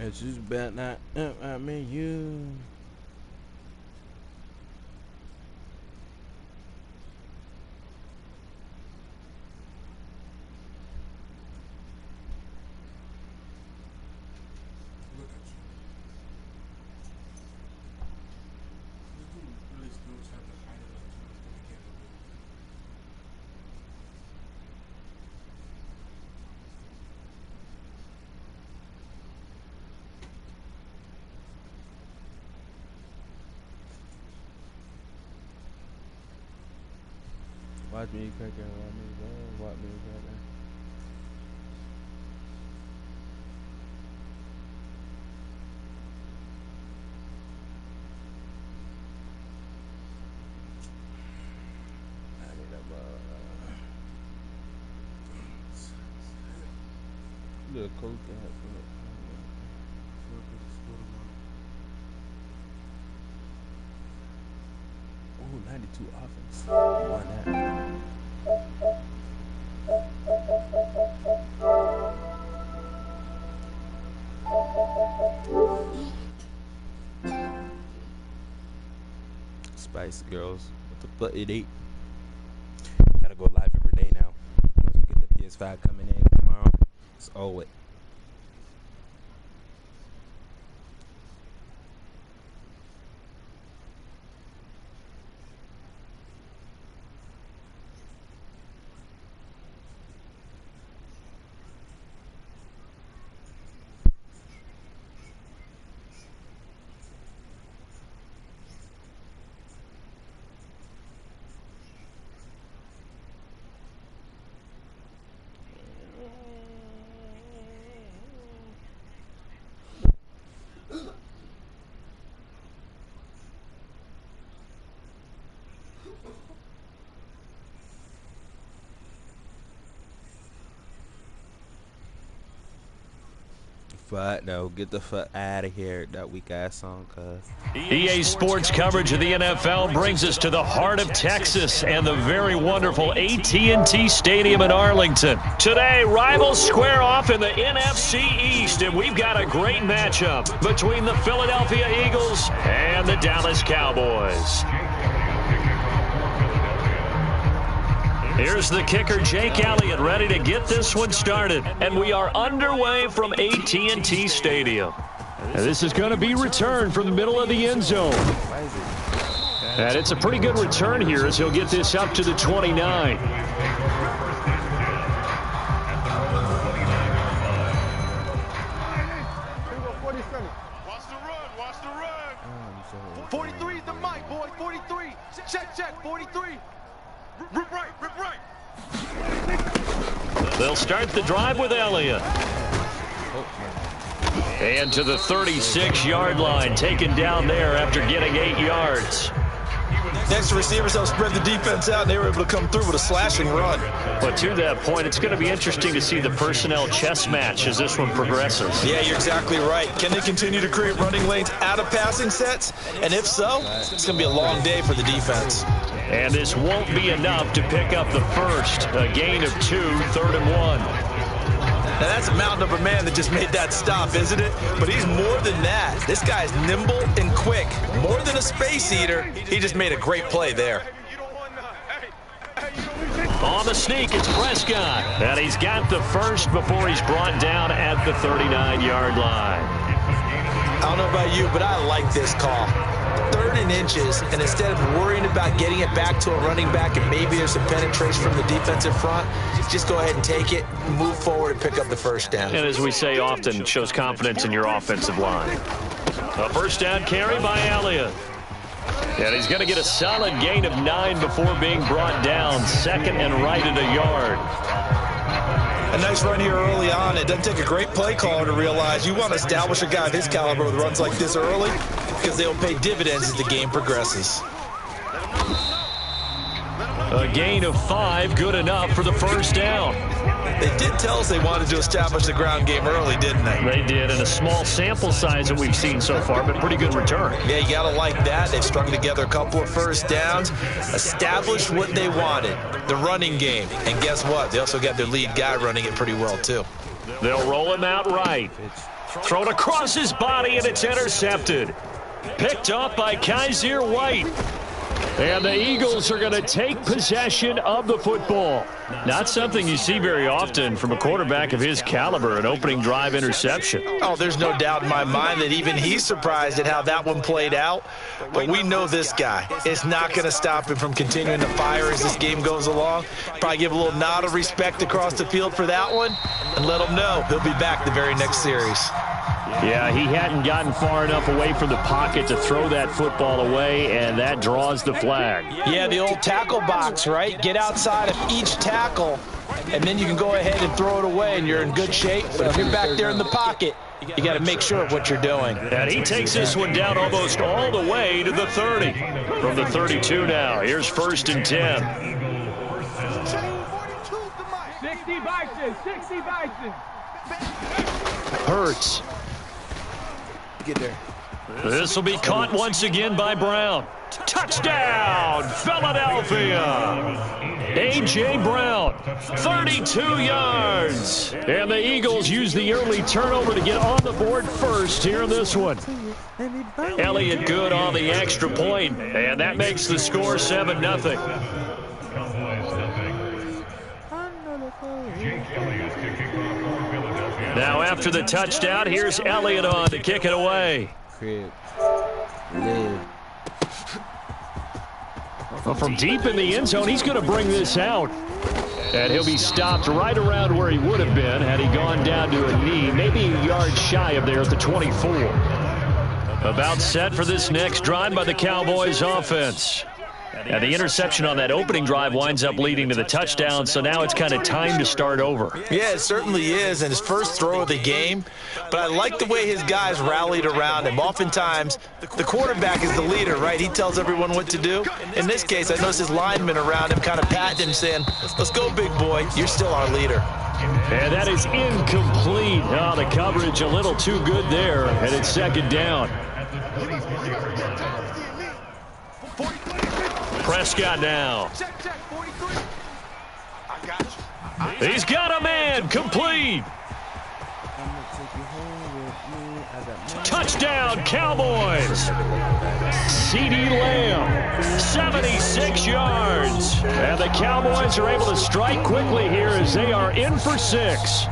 It's just about not. I mean you. Watch me crack it, watch me crack it. I need a little coke that. Ooh, 92 offense. Won that. Spice Girls, what the fuck it ain't. Gotta go live every day now. Once we get the PS5 coming in tomorrow, it's all it. Fuck no, get the fuck out of here, that weak ass song, cuz. EA Sports coverage of the NFL brings us to the heart of Texas and the very wonderful AT&T Stadium in Arlington. Today, rivals square off in the NFC East, and we've got a great matchup between the Philadelphia Eagles and the Dallas Cowboys. Here's the kicker, Jake Elliott, ready to get this one started. And we are underway from AT&T Stadium. And this is going to be returned from the middle of the end zone. And it's a pretty good return here as he'll get this up to the 29. Watch the run, watch the run. 43 is the mic, boy, 43. Check, 43. Rip right. They'll start the drive with Elliott. And to the 36-yard line, taken down there after getting 8 yards. Next, receivers help spread the defense out, and they were able to come through with a slashing run. But to that point, it's going to be interesting to see the personnel chess match as this one progresses. Yeah, you're exactly right. Can they continue to create running lanes out of passing sets? And if so, it's going to be a long day for the defense. And this won't be enough to pick up the first. A gain of 2, 3rd and 1. Now, that's a mountain of a man that just made that stop, isn't it? But he's more than that. This guy's nimble and quick. More than a space eater, he just made a great play there. On the sneak, it's Prescott. And he's got the first before he's brought down at the 39-yard line. I don't know about you, but I like this call. 3rd and inches, and instead of worrying about getting it back to a running back and maybe there's some penetration from the defensive front, just go ahead and take it, move forward, and pick up the first down. And as we say often, shows confidence in your offensive line. A first down carry by Elliott. And he's going to get a solid gain of 9 before being brought down. 2nd and right at a yard. A nice run here early on. It doesn't take a great play caller to realize you want to establish a guy of his caliber with runs like this early because they will pay dividends as the game progresses. A gain of 5, good enough for the first down. They did tell us they wanted to establish the ground game early, didn't they? They did, and a small sample size that we've seen so far, but pretty good return. Yeah, you got to like that. They've strung together a couple of first downs, established what they wanted, the running game. And guess what? They also got their lead guy running it pretty well, too. They'll roll him out right. Thrown across his body, and it's intercepted. Picked up by Kaiser White. And the Eagles are going to take possession of the football. Not something you see very often from a quarterback of his caliber, an opening drive interception. Oh, there's no doubt in my mind that even he's surprised at how that one played out. But we know this guy is not going to stop him from continuing to fire as this game goes along. Probably give a little nod of respect across the field for that one and let him know he'll be back the very next series. Yeah, he hadn't gotten far enough away from the pocket to throw that football away, and that draws the flag. Yeah, the old tackle box, right? Get outside of each tackle, and then you can go ahead and throw it away, and you're in good shape. But if you're back there in the pocket, you got to make sure of what you're doing. And he takes this one down almost all the way to the 30. From the 32 now, here's 1st and 10. 60 Bison, 60 Bison. Hurts. Get there. This will be caught once again by Brown. Touchdown, Philadelphia. A.J. Brown, 32 yards. And the Eagles use the early turnover to get on the board first here in this one. Elliott good on the extra point, and that makes the score 7-0. Now after the touchdown, here's Elliott on to kick it away. Well, from deep in the end zone, he's going to bring this out. And he'll be stopped right around where he would have been had he gone down to a knee, maybe a yard shy of there at the 24. About set for this next drive by the Cowboys offense. And the interception on that opening drive winds up leading to the touchdown, so now it's kind of time to start over. Yeah, it certainly is, and his first throw of the game. But I like the way his guys rallied around him. Oftentimes, the quarterback is the leader, right? He tells everyone what to do. In this case, I noticed his linemen around him kind of patting him, saying, let's go, big boy. You're still our leader. And that is incomplete. Oh, the coverage a little too good there, and it's 2nd down. Prescott now. He's got a man. Complete. Touchdown, Cowboys. CeeDee Lamb, 76 yards. And the Cowboys are able to strike quickly here as they are in for 6.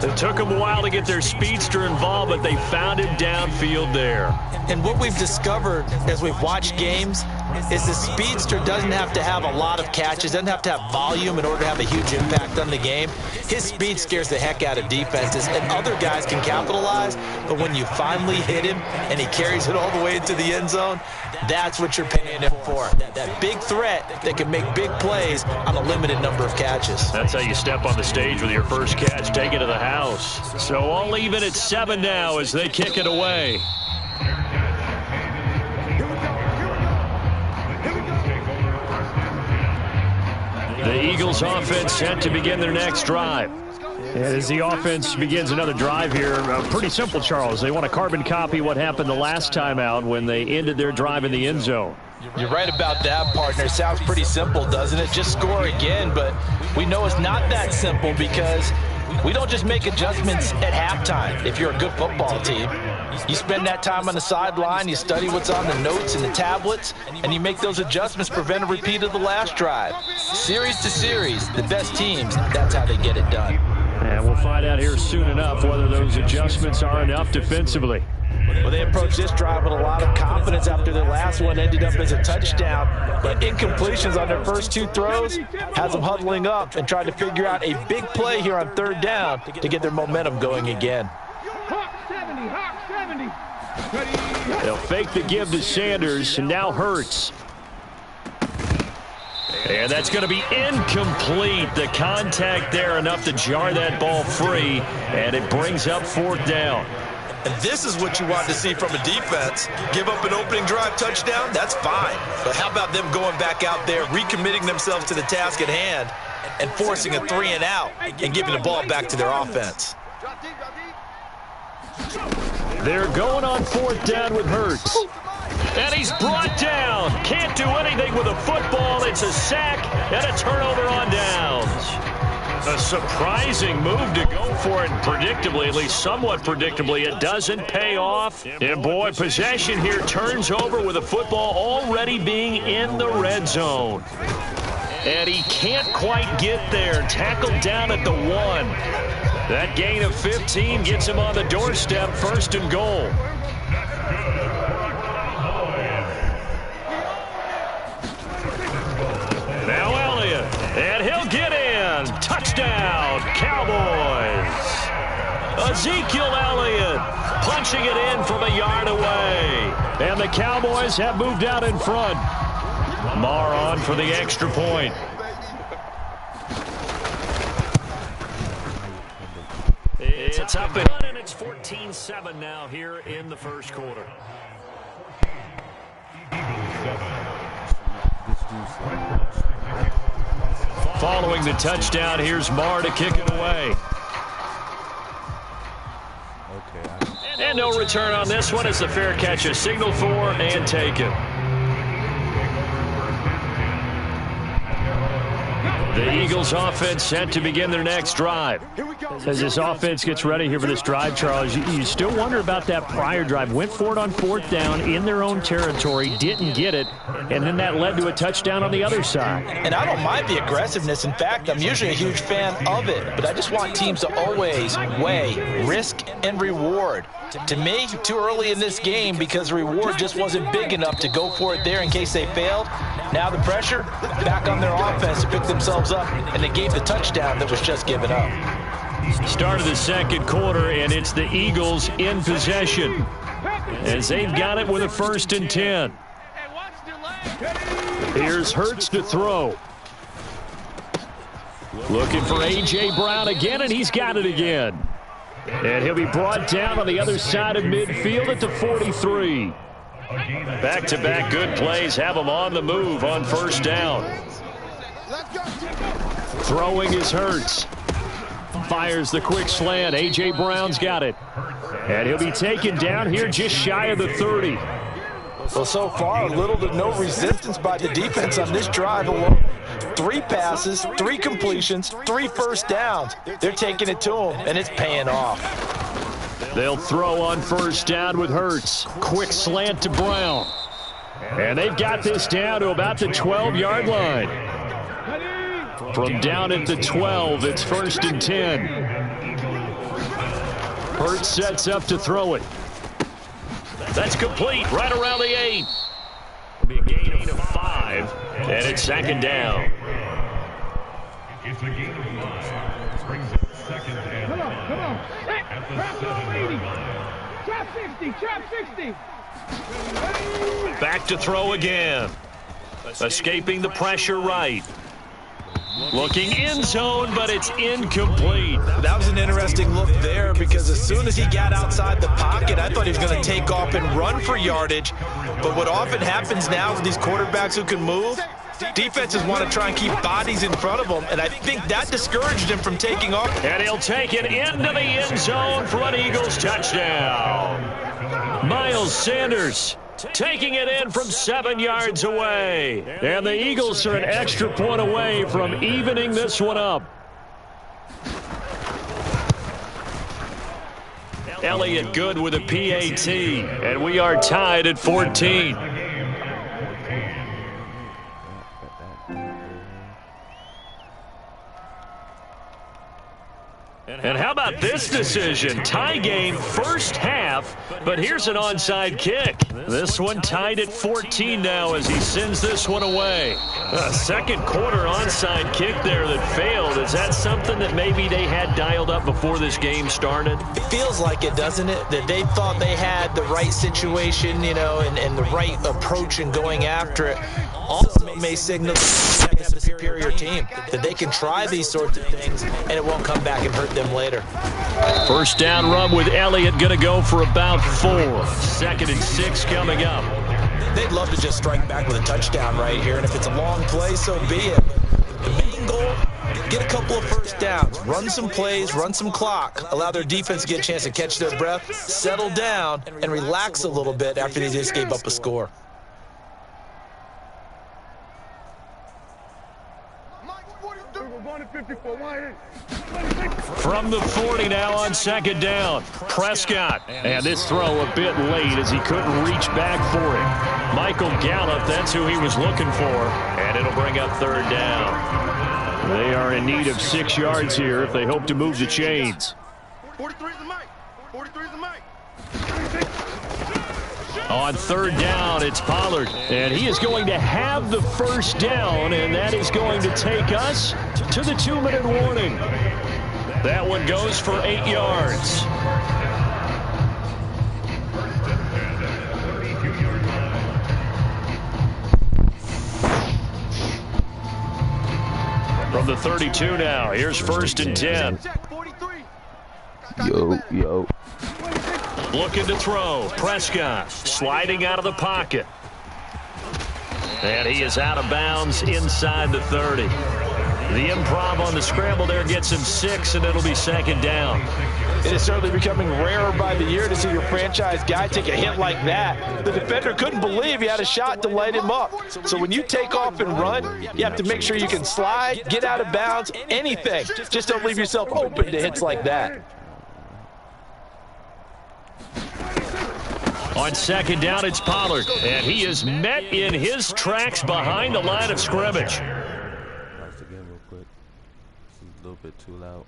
It took them a while to get their speedster involved, but they found him downfield there. And what we've discovered as we've watched games is the speedster doesn't have to have a lot of catches, doesn't have to have volume in order to have a huge impact on the game. His speed scares the heck out of defenses, and other guys can capitalize, but when you finally hit him and he carries it all the way into the end zone, that's what you're paying him for. That big threat that can make big plays on a limited number of catches. That's how you step on the stage with your first catch, take it to the house. So all even at 7 now as they kick it away. The Eagles offense set to begin their next drive. And as the offense begins another drive here, pretty simple, Charles. They want to carbon copy what happened the last time out when they ended their drive in the end zone. You're right about that, partner. Sounds pretty simple, doesn't it? Just score again, but we know it's not that simple because we don't just make adjustments at halftime. If you're a good football team, you spend that time on the sideline, you study what's on the notes and the tablets, and you make those adjustments, prevent a repeat of the last drive. Series to series, the best teams, that's how they get it done. And we'll find out here soon enough whether those adjustments are enough defensively. Well, they approached this drive with a lot of confidence after their last one ended up as a touchdown. But incompletions on their first 2 throws has them huddling up and trying to figure out a big play here on 3rd down to get their momentum going again. Hawk 70. They'll fake the give to Sanders, and now Hurts. And that's going to be incomplete. The contact there enough to jar that ball free, and it brings up 4th down. And this is what you want to see from a defense. Give up an opening drive touchdown, that's fine. But how about them going back out there, recommitting themselves to the task at hand, and forcing a 3 and out and giving the ball back to their offense? They're going on 4th down with Hurts. And he's brought down. Can't do anything with a football. It's a sack and a turnover on downs. A surprising move to go for it, and predictably, at least somewhat predictably, it doesn't pay off. And boy, possession here turns over with the football already being in the red zone. And he can't quite get there. Tackled down at the 1. That gain of 15 gets him on the doorstep, 1st and goal. Now Elliott, and he'll get in. Touchdown, Cowboys. Ezekiel Elliott punching it in from a yard away. And the Cowboys have moved out in front. Marr on for the extra point. It's up and it's 14-7 now here in the first quarter. Following the touchdown, here's Marr to kick it away. And no return on this one as the fair catch is signaled for and taken. The Eagles offense set to begin their next drive. As this offense gets ready here for this drive, Charles, you still wonder about that prior drive. Went for it on 4th down in their own territory, didn't get it, and then that led to a touchdown on the other side. And I don't mind the aggressiveness. In fact, I'm usually a huge fan of it, but I just want teams to always weigh risk and reward. To me, too early in this game because the reward just wasn't big enough to go for it there in case they failed. Now the pressure back on their offense to pick themselves up, and they gave the touchdown that was just given up. Start of the second quarter, and it's the Eagles in possession as they've got it with a 1st and 10. Here's Hurts to throw. Looking for A.J. Brown again, and he's got it again. And he'll be brought down on the other side of midfield at the 43. Back-to-back good plays have him on the move on 1st down. Throwing is Hurts. Fires the quick slant. A.J. Brown's got it. And he'll be taken down here just shy of the 30. Well, so far, little to no resistance by the defense on this drive alone. 3 passes, 3 completions, 3 first downs. They're taking it to him, and it's paying off. They'll throw on 1st down with Hurts. Quick slant to Brown. And they've got this down to about the 12-yard line. From down at the 12, it's 1st and 10. Hurts sets up to throw it. That's complete right around the 8. It'll be a gain of 5, and it's 2nd down. It's a gain of 5. Brings it 2nd down. Come on. Trap 80. Trap 60. Back to throw again. Escaping the pressure right. Looking in zone, but it's incomplete. That was an interesting look there because as soon as he got outside the pocket, I thought he was going to take off and run for yardage. But what often happens now with these quarterbacks who can move, defenses want to try and keep bodies in front of them, and I think that discouraged him from taking off. And he'll take it into the end zone for an Eagles touchdown. Miles Sanders taking it in from 7 yards away. And the Eagles are an extra point away from evening this one up. Elliott good with a PAT, and we are tied at 14. And how about this decision? Tie game first half, but here's an onside kick. This one tied at 14 now as he sends this one away. A second quarter onside kick there that failed. Is that something that maybe they had dialed up before this game started? It feels like it, doesn't it? That they thought they had the right situation, you know, and the right approach in going after it. Also may signal that they have a superior team, that they can try these sorts of things and it won't come back and hurt them later. First down run with Elliott going to go for about 4. 2nd and 6 coming up. They'd love to just strike back with a touchdown right here, and if it's a long play, so be it. The main goal, get a couple of first downs, run some plays, run some clock, allow their defense to get a chance to catch their breath, settle down, and relax a little bit after they just gave up a score. We're going to From the 40 now on second down, Prescott. And this throw a bit late as he couldn't reach back for it. Michael Gallup, that's who he was looking for. And it'll bring up third down. They are in need of 6 yards here if they hope to move the chains. 43 is the mic. 43 is the mic. On third down, it's Pollard. And he is going to have the first down, and that is going to take us to the 2-minute warning. That one goes for 8 yards. From the 32 now, here's 1st and 10. Yo. Looking to throw. Prescott sliding out of the pocket. And he is out of bounds inside the 30. The improv on the scramble there gets him 6, and it'll be 2nd down. It is certainly becoming rarer by the year to see your franchise guy take a hit like that. The defender couldn't believe he had a shot to light him up. So when you take off and run, you have to make sure you can slide, get out of bounds, anything. Just don't leave yourself open to hits like that. On 2nd down, it's Pollard, and he is met in his tracks behind the line of scrimmage. Pause the game real quick. This is a little bit too loud.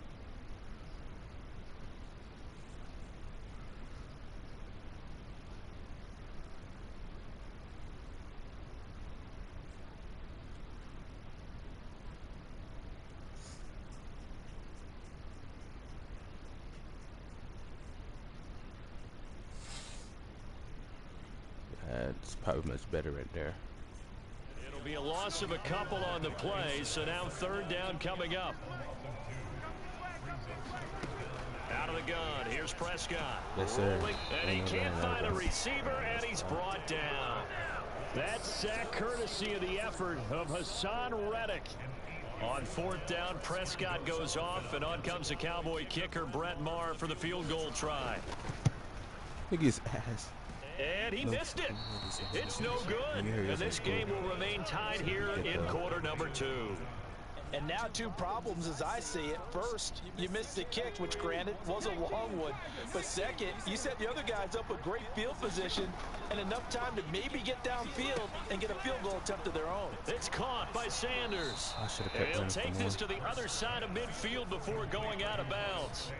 It's probably much better right there. It'll be a loss of a couple on the play, so now 3rd down coming up. Out of the gun, here's Prescott. Yes, sir. And he can't find a receiver, and he's brought down. That sack courtesy of the effort of Hassan Reddick. On 4th down, Prescott goes off, and on comes the Cowboy kicker, Brett Maher, for the field goal try. Look at his ass. And he missed it. It's no good. And this game will remain tied here in quarter number 2. And now 2 problems as I see it. First, you missed the kick, which granted was a long one. But second, you set the other guys up with great field position and enough time to maybe get downfield and get a field goal attempt of their own. It's caught by Sanders. And he'll take this to the other side of midfield before going out of bounds.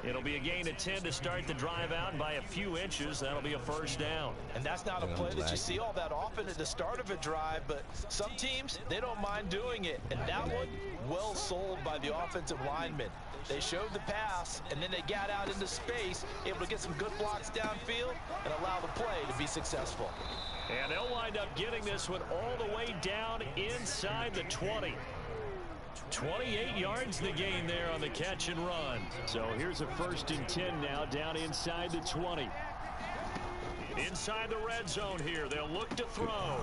It'll be a gain of 10 to start the drive out by a few inches. That'll be a 1st down. And that's not a play that you see all that often at the start of a drive, but some teams, they don't mind doing it. And that one, well sold by the offensive lineman. They showed the pass, and then they got out into space, able to get some good blocks downfield and allow the play to be successful. And they'll wind up getting this one all the way down inside the 20. 28 yards the gain there on the catch and run. So here's a 1st and 10 now down inside the 20. Inside the red zone here. They'll look to throw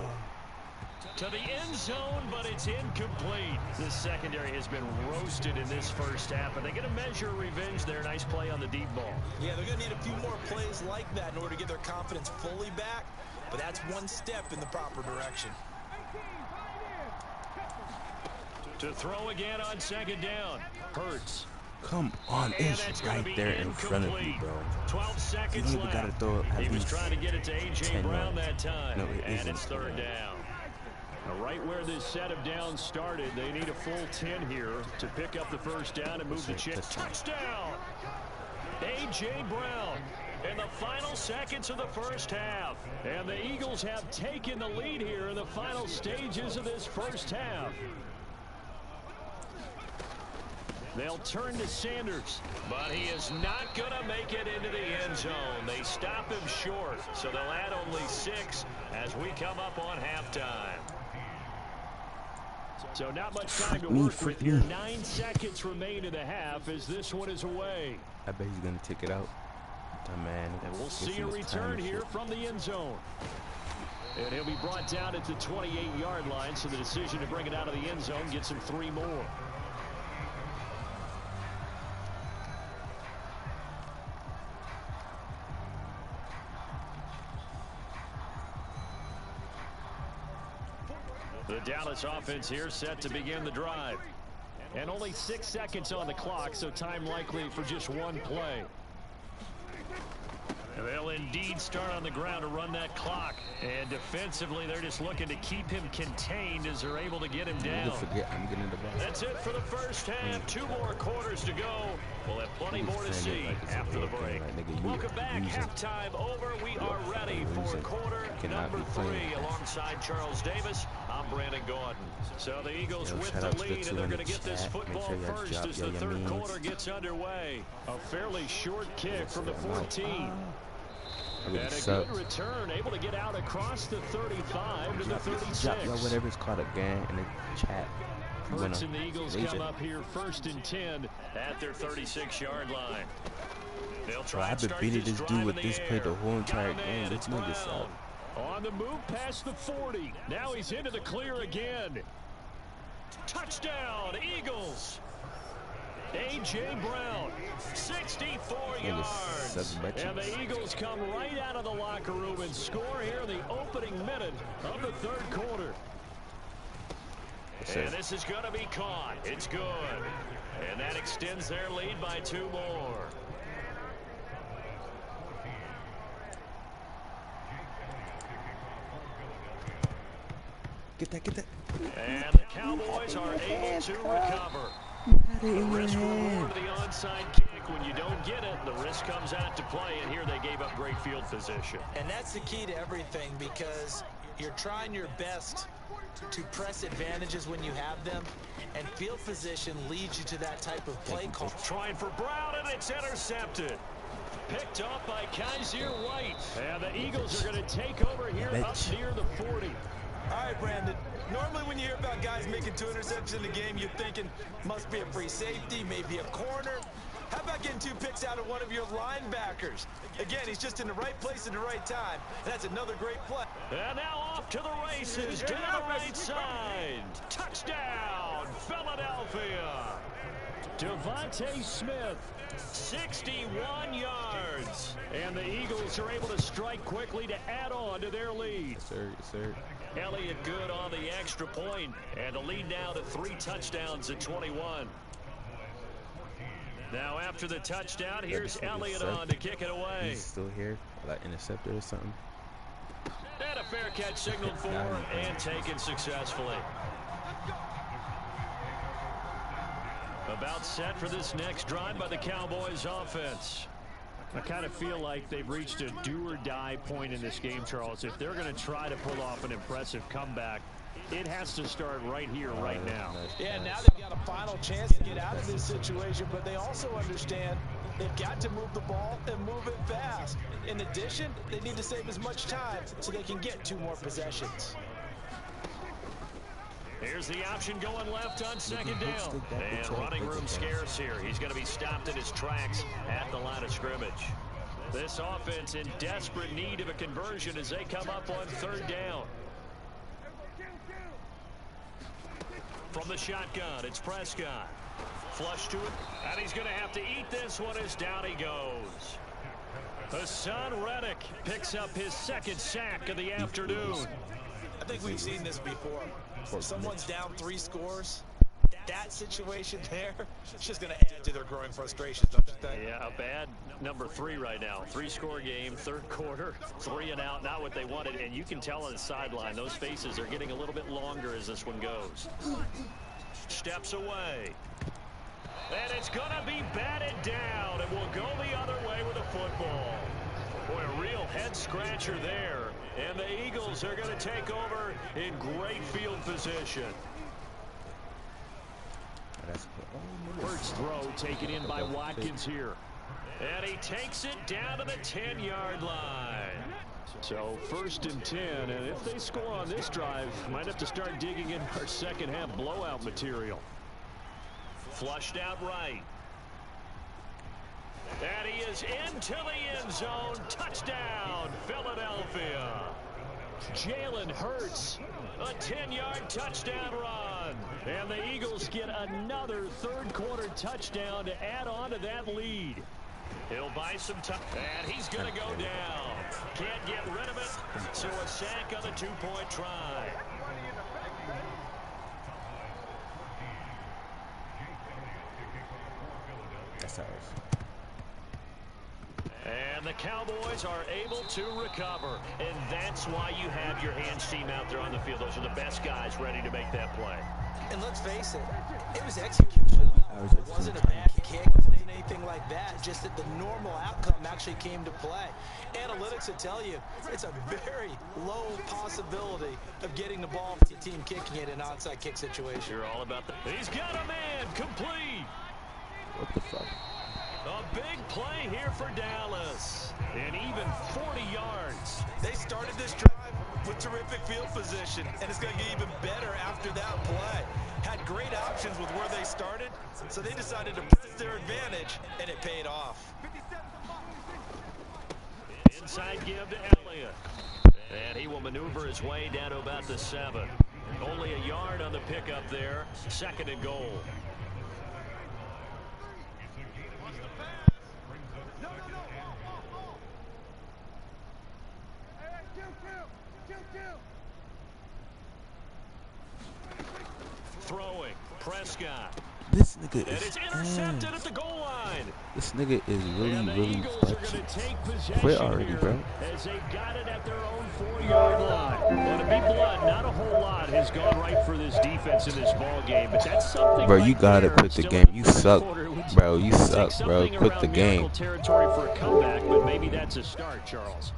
to the end zone, but it's incomplete. This secondary has been roasted in this first half, and they're going to measure revenge there. Nice play on the deep ball. Yeah, they're going to need a few more plays like that in order to get their confidence fully back, but that's one step in the proper direction. To throw again on 2nd down. Hurts. Come on, it's right there in front of you, bro. 12 seconds left. Gotta throw he was trying to get it to A.J. Brown that time. No, it and isn't. It's 3rd down. Now, right where this set of downs started, they need a full 10 here to pick up the 1st down and move the chain. Touchdown! A.J. Brown in the final seconds of the first half. And the Eagles have taken the lead here in the final stages of this first half. They'll turn to Sanders, but he is not going to make it into the end zone. They stop him short, so they'll add only 6 as we come up on halftime. So not much time to work with here. 9 seconds remain in the half as this one is away. I bet he's going to take it out. Man, and we'll see a return here from the end zone. And he'll be brought down at the 28-yard line, so the decision to bring it out of the end zone gets him 3 more. The Dallas offense here set to begin the drive. And only 6 seconds on the clock, so time likely for just one play. And they'll indeed start on the ground to run that clock. And defensively, they're just looking to keep him contained as they're able to get him down. I'm getting the ball. That's it for the first half. 2 more quarters to go. We'll have plenty more to see after the break. Welcome back. Halftime over. We are ready for quarter number 3 alongside Charles Davis. I'm Brandon Gordon. So the Eagles with the lead, and they're going to get this football first as the third quarter gets underway. A fairly short kick from the 14. And a good return, able to get out across the 35 to the 36. Whatever it's called again in the chat. Hurts and the Eagles come up here 1st and 10 at their 36-yard line. They'll try and start this drive in the air. The whole entire game. It's Brown. On the move past the 40. Now he's into the clear again. Touchdown, Eagles. A.J. Brown, 64 yards. And the Eagles come right out of the locker room and score here in the opening minute of the third quarter. And this is going to be caught. It's good. And that extends their lead by 2 more. Get that. And the Cowboys are able to recover. The risk reward of the onside kick. When you don't get it, the risk comes out to play, and here they gave up great field position. And that's the key to everything, because you're trying your best to press advantages when you have them, and field position leads you to that type of play call. Trying for Brown, and it's intercepted. Picked up by Kaiser White. And the Eagles are going to take over here up near the 40. All right, Brandon. Normally when you hear about guys making 2 interceptions in the game, you're thinking must be a free safety, maybe a corner. How about getting 2 picks out of one of your linebackers? Again, he's just in the right place at the right time. That's another great play. And now off to the races, down the right side. Touchdown, Philadelphia. Devontae Smith, 61 yards. And the Eagles are able to strike quickly to add on to their lead. Yes, sir. Elliott good on the extra point, and the lead now to 3 touchdowns at 21. Now after the touchdown, here's Elliott on to kick it away. He's still here, like interceptor or something. And a fair catch signaled for and taken successfully. About set for this next drive by the Cowboys offense. I kind of feel like they've reached a do-or-die point in this game, Charles. If they're going to try to pull off an impressive comeback, it has to start right here, right now. Yeah, now they've got a final chance to get out of this situation, but they also understand they've got to move the ball and move it fast. In addition, they need to save as much time so they can get 2 more possessions. Here's the option going left on 2nd down. And running room scarce here. He's going to be stopped in his tracks at the line of scrimmage. This offense in desperate need of a conversion as they come up on 3rd down. From the shotgun, it's Prescott. Flush to it, and he's going to have to eat this one as down he goes. Hassan Reddick picks up his 2nd sack of the afternoon. I think we've seen this before. Someone's down 3 scores. That situation there, it's just going to add to their growing frustrations, don't you think? Yeah, a bad number 3 right now. 3-score game, 3rd quarter, 3 and out, not what they wanted. And you can tell on the sideline, those faces are getting a little bit longer as this one goes. Steps away. And it's going to be batted down, and we'll go the other way with the football. Boy, a real head-scratcher there. And the Eagles are going to take over in great field position. First throw taken in by Watkins here. And he takes it down to the 10-yard line. So 1st and 10, and if they score on this drive, might have to start digging in our second-half blowout material. Flushed out right. And he is into the end zone. Touchdown, Philadelphia. Jalen Hurts, a 10-yard touchdown run. And the Eagles get another 3rd quarter touchdown to add on to that lead. He'll buy some time, and he's going to go down. Can't get rid of it, so a sack on the 2-point try. That's ours. And the Cowboys are able to recover. And that's why you have your hands team out there on the field. Those are the best guys ready to make that play. And let's face it, it was execution. It wasn't a bad kick, it wasn't anything like that, just that the normal outcome actually came to play. Analytics will tell you it's a very low possibility of getting the ball to the team kicking it in an onside kick situation. You're all about the... He's got a man, complete. What the fuck? A big play here for Dallas. And even 40 yards. They started this drive with terrific field position, and it's going to get even better after that play. Had great options with where they started, so they decided to press their advantage, and it paid off. Inside give to Elliott. And he will maneuver his way down to about the 7. Only a yard on the pickup there. 2nd and goal. Throwing. Prescott. This nigga And it's intercepted at the goal line. This nigga is really clutch. Quit already, bro. As they got it at their own 4-yard line. Well, to be blunt, not a whole lot has gone right for this defense in this ball game, but that's something. Bro, like you gotta there, quit the still game. in You the first suck, quarter. It would bro. You take suck, bro. something Quit around the game. miracle territory for a comeback, but maybe that's a start, Charles.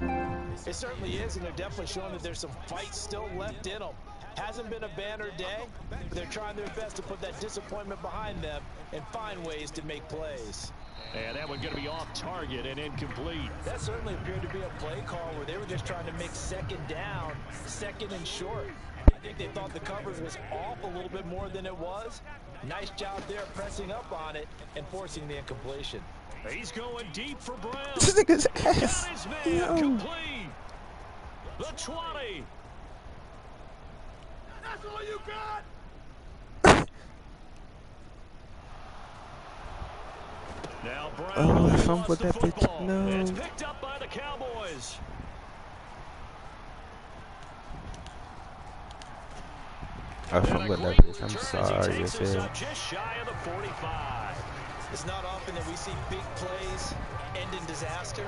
It certainly is, and they're definitely showing that there's some fight still left in them. Hasn't been a banner day. They're trying their best to put that disappointment behind them and find ways to make plays. And that one going to be off target and incomplete. That certainly appeared to be a play call where they were just trying to make 2nd down, 2nd and short. I think they thought the coverage was off a little bit more than it was. Nice job there pressing up on it and forcing the incompletion. He's going deep for Brown. This nigga's ass. Got his man, Yo. complete. The 20. That's all you got? Now Brown Oh, lost if I'm with the that bitch, football. no. It's picked up by the Cowboys. If And I'm a with that great bitch, I'm return as sorry. he takes us If up just shy of the 45. It's not often that we see big plays end in disaster,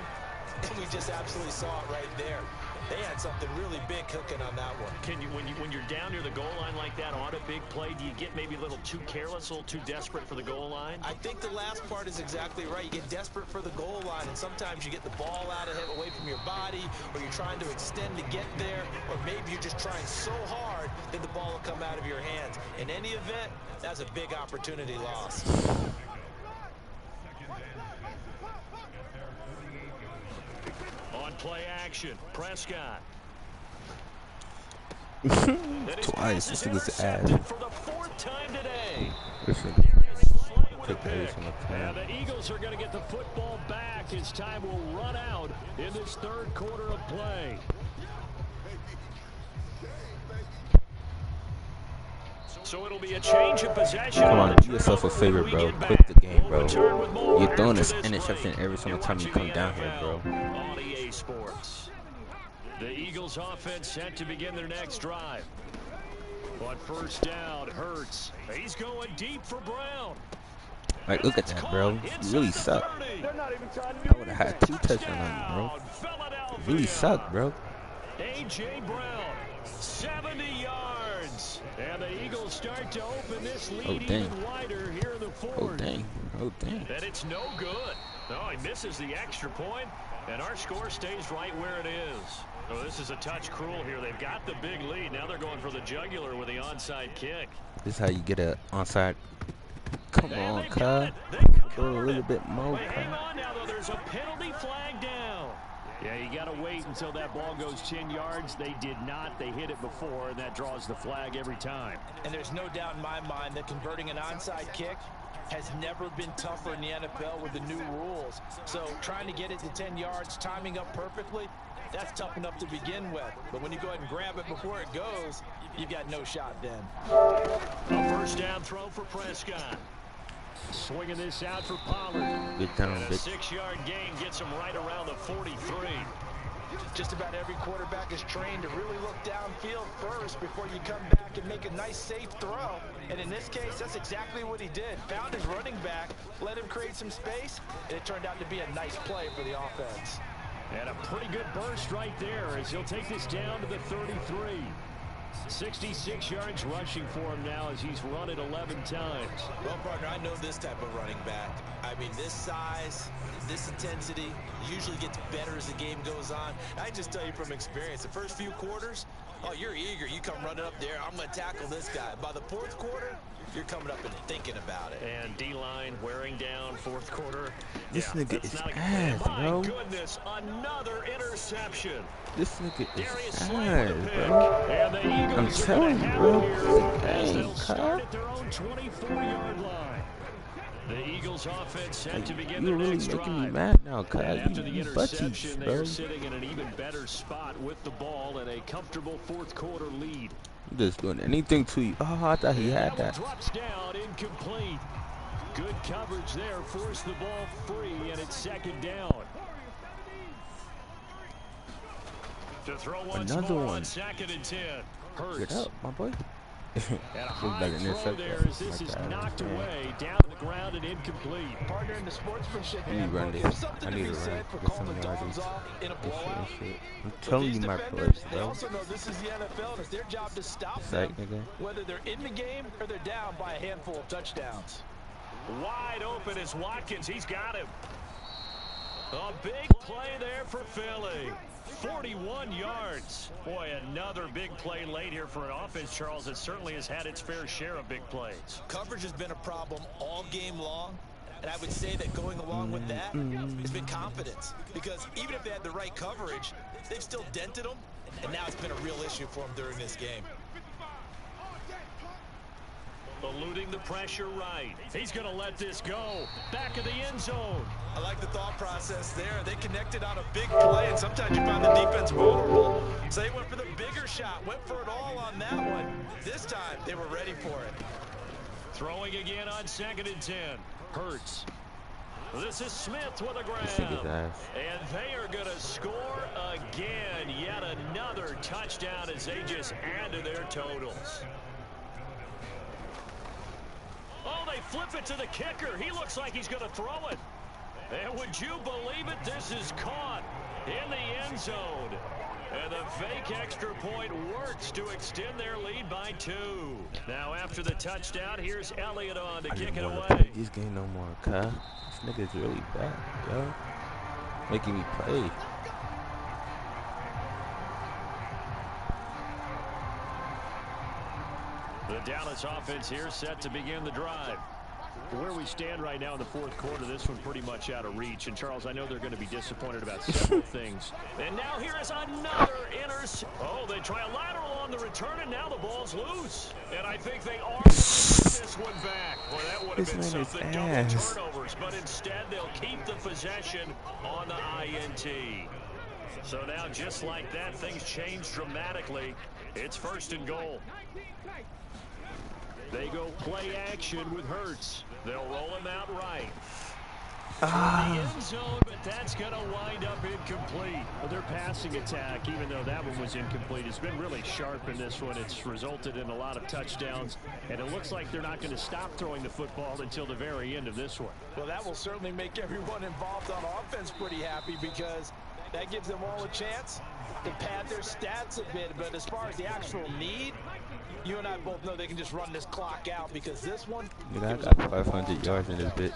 and we just absolutely saw it right there. They had something really big cooking on that one. Can you, when you're down near the goal line like that on a big play, do you get maybe a little too careless, a little too desperate for the goal line? I think the last part is exactly right. You get desperate for the goal line, and sometimes you get the ball out of it, away from your body, or you're trying to extend to get there, or maybe you're just trying so hard that the ball will come out of your hands. In any event, that's a big opportunity lost. On play action, Prescott. twice, this nigga's ass. Intercepted for the 4th time today. This nigga Darius Slay with a pick every pick. single Now time. the Eagles are going to get the football back as time will run out in this 3rd quarter of play. So it'll be a change of possession. Come on, do yourself a favor, bro. Quit the game, bro. You're throwing this interception every single time you come down here, bro. On EA Sports. The Eagles offense set to begin their next drive. On 1st down, Hurts. He's going deep for Brown. Like, look at that, bro. You really suck. They're not even trying to do I would have had 2 touchdowns on you, bro. You really suck, bro. A.J. Brown, 70 yards. And the Eagles start to open this lead even wider here in the 4th. Oh, dang. Oh, dang. And it's no good. No, he misses the extra point, and our score stays right where it is. So this is a touch cruel here. They've got the big lead. Now they're going for the jugular with the onside kick. This is how you get an onside. Come on, cuz. Go a little bit more, Wait, hang cuz. on now, though. There's a penalty flag down. Yeah, you got to wait until that ball goes 10 yards. They did not. They hit it before, and that draws the flag every time. And there's no doubt in my mind that converting an onside kick has never been tougher in the NFL with the new rules. So trying to get it to 10 yards, timing up perfectly, that's tough enough to begin with. But when you go ahead and grab it before it goes, you've got no shot then. A 1st down throw for Prescott. Swinging this out for Pollard. Get down, And a bitch. 6-yard gain gets him right around the 43. Just about every quarterback is trained to really look downfield first before you come back and make a nice, safe throw. And in this case, that's exactly what he did. Found his running back, let him create some space, and it turned out to be a nice play for the offense. And a pretty good burst right there as he'll take this down to the 33. 66 yards rushing for him now as he's run it 11 times. Well, partner, I know this type of running back. I mean, this size, this intensity usually gets better as the game goes on. I just tell you from experience, the first few quarters, oh, you're eager. You come running up there. I'm going to tackle this guy. By the fourth quarter, you're coming up and thinking about it. And D-line wearing down fourth quarter. This nigga is ass, bro. My goodness, another interception. This nigga is Darius ass, Slay with the pick. bro. And the Eagles I'm telling you, bro. as they'll Dang, start cuz. at their own 24-yard line. The Eagles offense set to begin You're their really next making me drive. mad now, cuz. And after the You interception, butties, they bro. are sitting in an even better spot with the ball and a comfortable fourth quarter lead. I'm just doing anything to you. Oh, I thought he had that. Drops down, incomplete. Good coverage there, forced the ball free, and it's second down. To throw once Another more one. on second and 10. Hurts. Get up, my boy. And a high better than throw this, there as this my is God, knocked man. away, down to the ground and incomplete. Partner, in the sportsmanship I need to handbook, run there's this. something I to need be to run. said for Get some calling yards dogs off in a blowout. I'm But telling these you, my defenders, players, they bro. also know this is the NFL, and it's their job to stop Sight, them, nigga. whether they're in the game or they're down by a handful of touchdowns. Wide open is Watkins. He's got him. A big play there for Philly. 41 yards. Boy, another big play late here for an offense, Charles, that certainly has had its fair share of big plays. Coverage has been a problem all game long, and I would say that going along with that has been confidence. Because even if they had the right coverage, they've still dented them, and now it's been a real issue for them during this game. Eluding the pressure right. He's going to let this go. Back of the end zone. I like the thought process there. They connected on a big play, and sometimes you find the defense vulnerable. So they went for the bigger shot, went for it all on that one. This time, they were ready for it. Throwing again on second and 10. Hurts. This is Smith with a This nigga's grab. ass. And they are going to score again. Yet another touchdown as they just add to their totals. Oh, they flip it to the kicker. He looks like he's going to throw it. And would you believe it? This is caught in the end zone. And the fake extra point works to extend their lead by 2. Now after the touchdown, here's Elliott on to I kick it didn't want away. to play this game no more, cuz. This nigga's really bad, yo. Making me play. The Dallas offense here set to begin the drive. Where we stand right now in the fourth quarter, this one pretty much out of reach. And, Charles, I know they're going to be disappointed about several things. And now here is another interception. Oh, they try a lateral on the return, and now the ball's loose. And I think they are this one back. Boy, that would have been something. Double turnovers, but instead they'll keep the possession on the INT. So now, just like that, things change dramatically. It's first and goal. They go play action with Hurts. They'll roll him out right. The end zone, but that's going to wind up incomplete. Well, their passing attack, even though that one was incomplete, has been really sharp in this one. It's resulted in a lot of touchdowns, and it looks like they're not going to stop throwing the football until the very end of this one. Well, that will certainly make everyone involved on offense pretty happy because that gives them all a chance to pad their stats a bit. But as far as the actual need, you and I both know they can just run this clock out because this one... Nigga, I got 500 yards in this bit.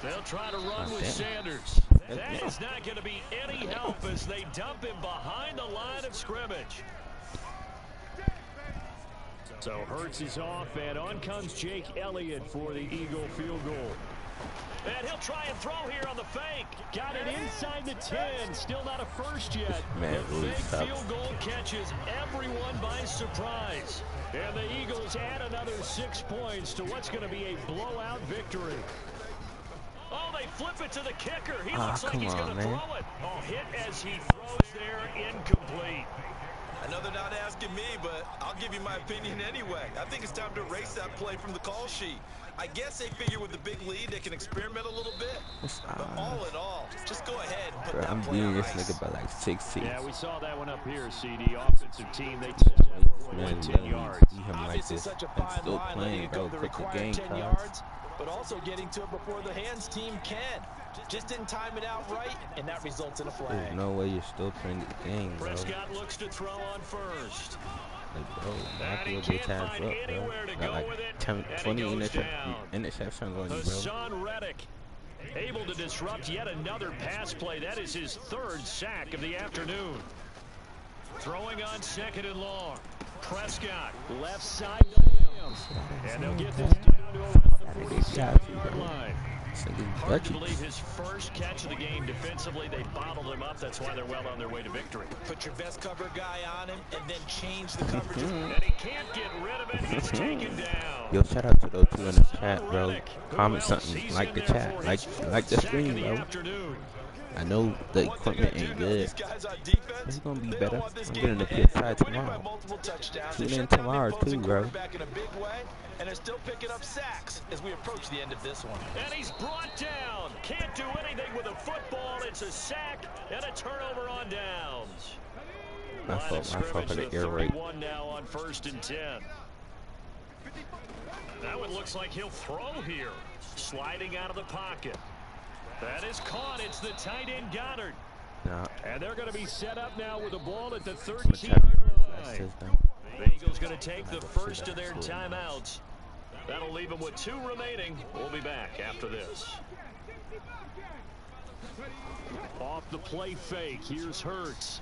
They'll try to run with damn. Sanders. That is not going to be any help as they dump him behind the line of scrimmage. So Hurts is off, and on comes Jake Elliott for the Eagle field goal. And he'll try and throw here on the fake. Got it inside the 10. Still not a first yet. Man, the really fake tough. field goal catches everyone by surprise. And the Eagles add another 6 points to what's going to be a blowout victory. Oh, they flip it to the kicker. He looks like he's going to throw it. Oh, hit as he throws there, incomplete. I know they're not asking me, but I'll give you my opinion anyway. I think it's time to erase that play from the call sheet. I guess they figure with the big lead, they can experiment a little bit. But all in all, just go ahead and put that play on this ice. nigga by like 6 feet. Yeah, we saw that one up here, CD. Offensive team, they went 10 yards. See him like Obviously this. such a And fine still line, playing, letting it go bro. the Put the required game 10 yards, but also getting to it before the hands team can. Just didn't time it out right, and that results in a flag. There's no way you're still playing the game, bro. Prescott looks to throw on first. Like, bro, And he knock can't your bitch ass find up, bro. anywhere to Got go like with it, 10, and 20 he goes down. interceptions on you, bro. Hassan Reddick able to disrupt yet another pass play. That is his third sack of the afternoon. Throwing on 2nd and long. Prescott, left side to him. And they'll get this down to around the 47-yard line. Hard to believe his first catch of the game defensively. They bottled him up. That's why they're well on their way to victory. Put your best cover guy on him and then change the coverage. And he can't get rid of it. He's taken down. Yo, shout out to those two in the chat, bro. Comment something, like the chat, like the stream, bro. I know the equipment ain't good. It's gonna be better. I'm getting the PS5 tomorrow. Tune in tomorrow too, bro. And they're still picking up sacks as we approach the end of this one. And he's brought down. Can't do anything with a football. It's a sack and a turnover on downs. My fault for the air raid. Now on 1st and 10. That one looks like he'll throw here. Sliding out of the pocket. That is caught. It's the tight end Goddard. Nah. And they're going to be set up now with the ball at the 13-yard line. The Eagles going to take the first of their timeouts. That'll leave them with 2 remaining. We'll be back after this. Off the play fake. Here's Hurts.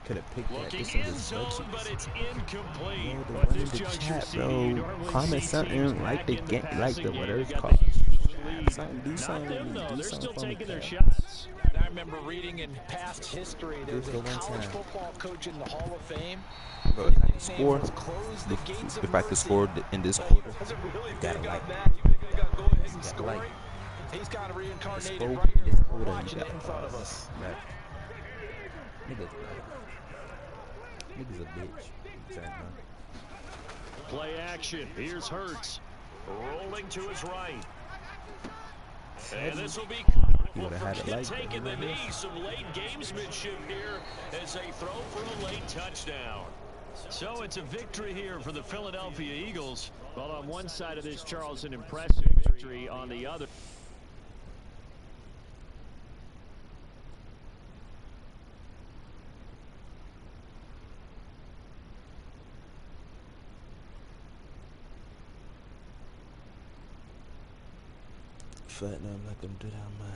Could have picked that. Looking This in is zone, but it's incomplete. bro, the But one in this the juncture, chat, CD, bro. Comment something like the game, like the whatever it's called. Something, do something. Them, though. Do They're something still for me, taking their bro. shots. I remember reading in past history, there was a college football coach in the Hall of Fame. Bro, if I can score, if I could score in this quarter, you gotta like it. He's kind of reincarnated Score right this here. We're quarter, watching you it in front of us. Nigga's a bitch. Exactly. Play action. Here's Hurts. Rolling to his right. And this will be Well, forget taking the knee. Some late gamesmanship here as they throw for a late touchdown. So it's a victory here for the Philadelphia Eagles. Well, on one side of this, Charles, an impressive victory. On the other. But no, I'm not gonna do that on my